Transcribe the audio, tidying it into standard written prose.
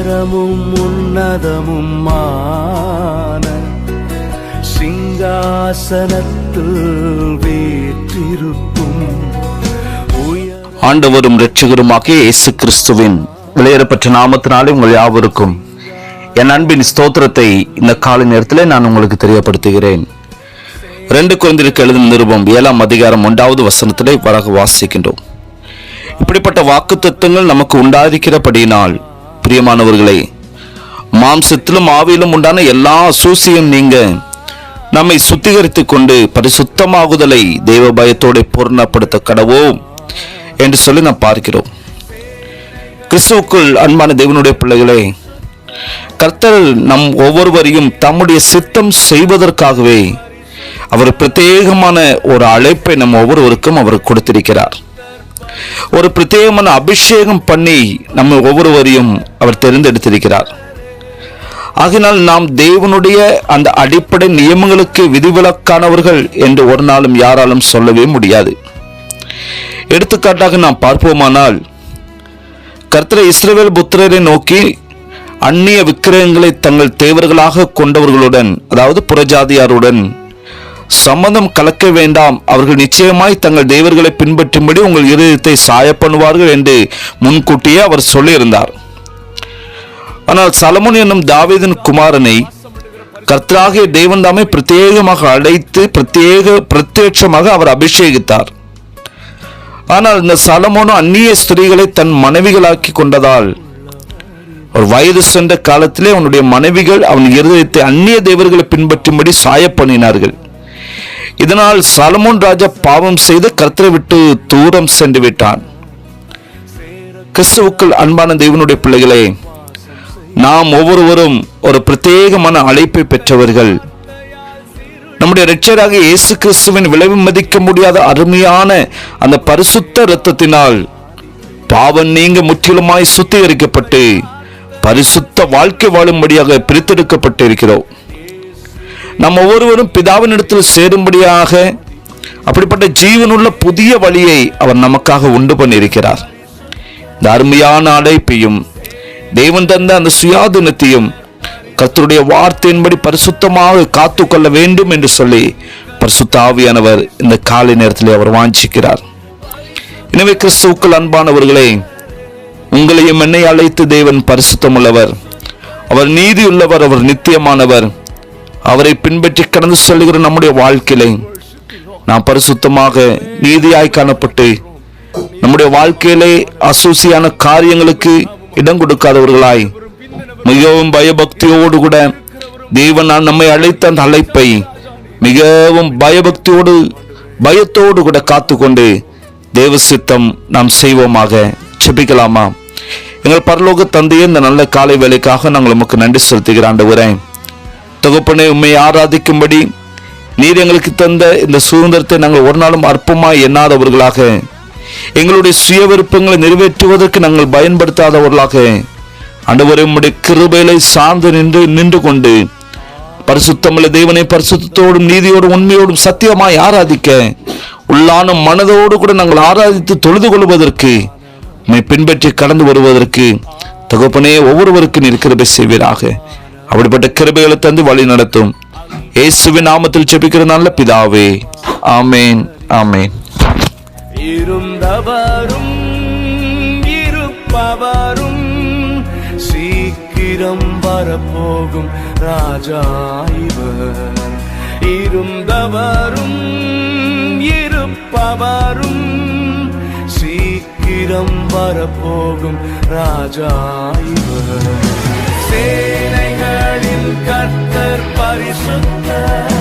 உயரமும் உன்னதமுமான சிங்காசனத்தில் வீற்றிருக்கும் ஆண்டவரும் இரட்சகருமாகிய இயேசு கிறிஸ்துவின் விலையேறப்பட்ட நாமத்தினாலே உங்கள் யாவருக்கும் என் அன்பின் ஸ்தோத்திரத்தை இந்த காலை நேரத்திலே நான் உங்களுக்கு தெரியப்படுத்துகிறேன். 2 கொரிந்தியருக்கு எழுதின நிருபம் 7ஆம் அதிகாரம் 1வது வசனத்திலே வராக வாசிக்கின்றோம். இப்படிப்பட்ட வாக்குத்தத்தங்கள் நமக்கு உண்டாதிக்கிறபடியினால் பிரியமானவர்களே, மாம்சத்திலும் ஆவியிலும் உண்டான எல்லா அசூசியும் நீங்க நம்மை சுத்திகரித்துக் கொண்டு பரிசுத்தமாகுதலை தெய்வ பயத்தோடு பூர்ணப்படுத்த கடவோம் என்று சொல்லி நாம் பார்க்கிறோம். கிறிஸ்துவுக்குள் அன்பான தேவனுடைய பிள்ளைகளே, கர்த்தர் நம் ஒவ்வொருவரையும் தம்முடைய சித்தம் செய்வதற்காகவே அவர் பிரத்யேகமான ஒரு அழைப்பை நம் ஒவ்வொருவருக்கும் அவர் கொடுத்திருக்கிறார். ஒரு பிரத்யேகமான அபிஷேகம் பண்ணி நம்ம ஒவ்வொருவரையும் அவர் தெரிந்தெடுத்திருக்கிறார். ஆகினால் நாம் தேவனுடைய அந்த அடிப்படை நியமங்களுக்கு விதிவிலக்கானவர்கள் என்று ஒரு நாளும் யாராலும் சொல்லவே முடியாது. எடுத்துக்காட்டாக நாம் பார்ப்போமானால், கர்த்தர் இஸ்ரவேல் புத்திரரை நோக்கி அந்நிய விக்கிரகங்களை தங்கள் தேவர்களாக கொண்டவர்களுடன், அதாவது புறஜாதியாருடன் சம்பந்தம் கலக்க வேண்டாம், அவர்கள் நிச்சயமாய் தங்கள் தேவர்களை பின்பற்றும்படி உங்கள் இருதயத்தை சாய பண்ணுவார்கள் என்று முன்கூட்டியே அவர் சொல்லியிருந்தார். ஆனால் சாலமோன் என்னும் தாவீதின் குமாரனை கர்த்தராகிய தேவன் தாமே பிரத்யேகமாக அழைத்து பிரத்யட்சமாக அவர் அபிஷேகித்தார். ஆனால் இந்த சாலமோனும் அந்நிய ஸ்திரீகளை தன் மனைவிகளாக்கி கொண்டதால் ஒரு வயது சென்ற காலத்திலே அவனுடைய மனைவிகள் அவன் இருதயத்தை அந்நிய தேவர்களை பின்பற்றும்படி சாய பண்ணினார்கள். இதனால் சாலமோன் ராஜா பாவம் செய்து கர்த்தரை விட்டு தூரம் சென்று விட்டான். கிறிஸ்துவுக்குள் அன்பான தேவனுடைய பிள்ளைகளே, நாம் ஒவ்வொருவரும் ஒரு பிரத்யேகமான அழைப்பை பெற்றவர்கள். நம்முடைய இரட்சகராக இயேசு கிறிஸ்துவின் விளைவு மதிக்க முடியாத அருமையான அந்த பரிசுத்த இரத்தத்தினால் பாவம் நீங்க முற்றிலுமாய் சுத்திகரிக்கப்பட்டு பரிசுத்த வாழ்க்கை வாழும்படியாக பிரித்தெடுக்கப்பட்டு இருக்கிறோம். நாம் ஒவ்வொருவரும் பிதாவின் இடத்தில் சேரும்படியாக அப்படிப்பட்ட ஜீவனுள்ள புதிய வழியை அவர் நமக்காக உண்டு பண்ணியிருக்கிறார். இந்த அருமையான அழைப்பையும் தேவன் தந்த அந்த சுயாதீனத்தையும் கர்த்தருடைய வார்த்தையின்படி பரிசுத்தமாக காத்து கொள்ள வேண்டும் என்று சொல்லி பரிசுத்த ஆவியானவர் இந்த காலை நேரத்தில் அவர் வாஞ்சிக்கிறார். எனவே கிறிஸ்துவுக்குள் அன்பானவர்களே, உங்களையும் என்னை அழைத்து தேவன் பரிசுத்தமுள்ளவர், அவர் நீதியுள்ளவர், அவர் நித்தியமானவர். அவரை பின்பற்றி கடந்து சொல்லுகிற நம்முடைய வாழ்க்கையிலே நாம் பரிசுத்தமாக நீதியாய் காணப்பட்டு நம்முடைய வாழ்க்கையிலே அசூசியான காரியங்களுக்கு இடம் கொடுக்காதவர்களாய் மிகவும் பயபக்தியோடு கூட தேவன் நம்மை அழைத்த அந்த அழைப்பை மிகவும் பயத்தோடு கூட காத்துக்கொண்டு தேவ சித்தம் நாம் செய்வோமாக. செபிக்கலாமா? எங்கள் பரலோக தந்தையே, இந்த நல்ல காலை வேலைக்காக நாங்கள் உமக்கு நன்றி செலுத்துகிற ஆண்டவரே, தகப்பனே, உம்மை ஆராதிக்கும்படி நீர் எங்களுக்கு தந்த இந்த சுதந்திரத்தை நாங்கள் ஒரு நாளும் அற்பமாய் எண்ணாதவர்களாக, எங்களுடைய சுய விருப்பங்களை நிறைவேற்றுவதற்கு நாங்கள் பயன்படுத்தாதவர்களாக ஆண்டவரே, உம்முடைய கிருபையை சார்ந்து நின்று கொண்டு பரிசுத்தமுள்ள தேவனை பரிசுத்தத்தோடும் நீதியோடும் உண்மையோடும் சத்தியமாய் ஆராதிக்க உள்ளான மனதோடு கூட நாங்கள் ஆராதித்து தொழுது கொள்வதற்கு, உம்மை பின்பற்றி கடந்து வருவதற்கு தகப்பனே ஒவ்வொருவருக்கு நீர் கிருபை செய்வீராக. அப்படிப்பட்ட கிருபைகளை தந்து வழி நடத்தும். இயேசுவின் நாமத்தில் ஜெபிக்கிற நல்ல பிதாவே, ஆமேன், ஆமேன். இருந்தவரும் இருப்பவரும் சீக்கிரம் வரப்போகும் ராஜா இவர். இருந்தவரும் இருப்பவரும் சீக்கிரம் வரப்போகும் ராஜா இவர். சேனைகளின் கர்த்தர் பரிசுத்தர்,